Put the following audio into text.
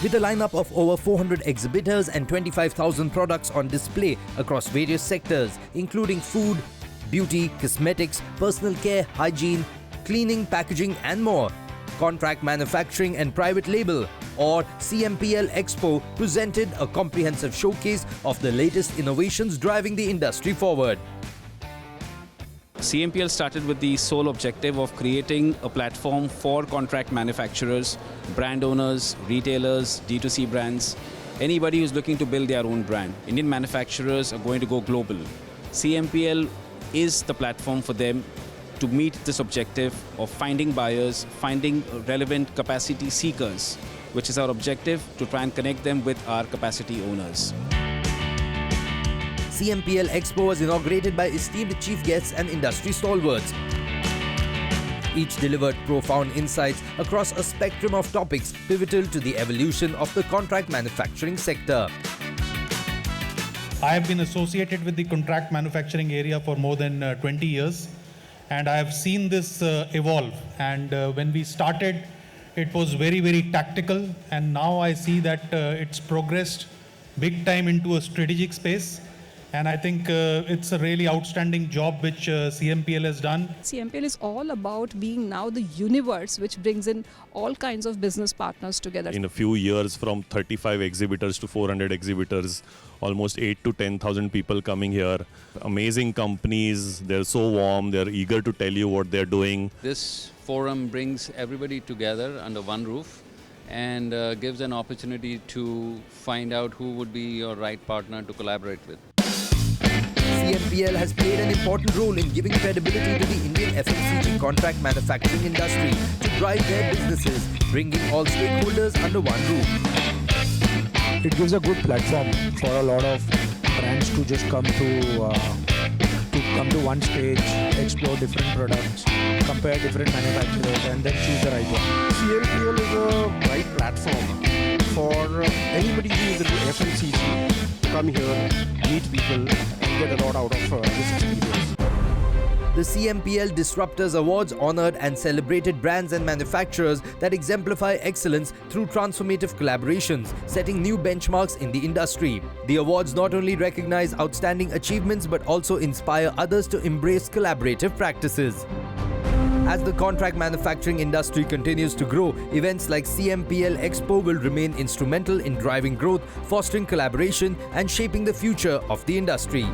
With a lineup of over 400 exhibitors and 25,000 products on display across various sectors, including food, beauty, cosmetics, personal care, hygiene, cleaning, packaging and more. Contract manufacturing and private label, or CMPL Expo, presented a comprehensive showcase of the latest innovations driving the industry forward. CMPL started with the sole objective of creating a platform for contract manufacturers, brand owners, retailers, D2C brands, anybody who's looking to build their own brand. Indian manufacturers are going to go global. CMPL is the platform for them to meet this objective of finding buyers, finding relevant capacity seekers, which is our objective to try and connect them with our capacity owners. CMPL Expo was inaugurated by esteemed chief guests and industry stalwarts. Each delivered profound insights across a spectrum of topics pivotal to the evolution of the contract manufacturing sector. I have been associated with the contract manufacturing area for more than 20 years. And I have seen this evolve. And when we started, it was very, very tactical. And now I see that it's progressed big time into a strategic space. And I think it's a really outstanding job which CMPL has done. CMPL is all about being now the universe which brings in all kinds of business partners together. In a few years, from 35 exhibitors to 400 exhibitors, almost 8 to 10,000 people coming here. Amazing companies, they're so warm, they're eager to tell you what they're doing. This forum brings everybody together under one roof and gives an opportunity to find out who would be your right partner to collaborate with. CMPL has played an important role in giving credibility to the Indian FMCG contract manufacturing industry to drive their businesses, bringing all stakeholders under one roof. It gives a good platform for a lot of brands to just come to one stage, explore different products, compare different manufacturers, and then choose the right one. CMPL is a right platform for anybody who is into FMCG to come here, meet people, and get a lot out of this experience. The CMPL Disruptors Awards honored and celebrated brands and manufacturers that exemplify excellence through transformative collaborations, setting new benchmarks in the industry. The awards not only recognize outstanding achievements but also inspire others to embrace collaborative practices. As the contract manufacturing industry continues to grow, events like CMPL Expo will remain instrumental in driving growth, fostering collaboration, and shaping the future of the industry.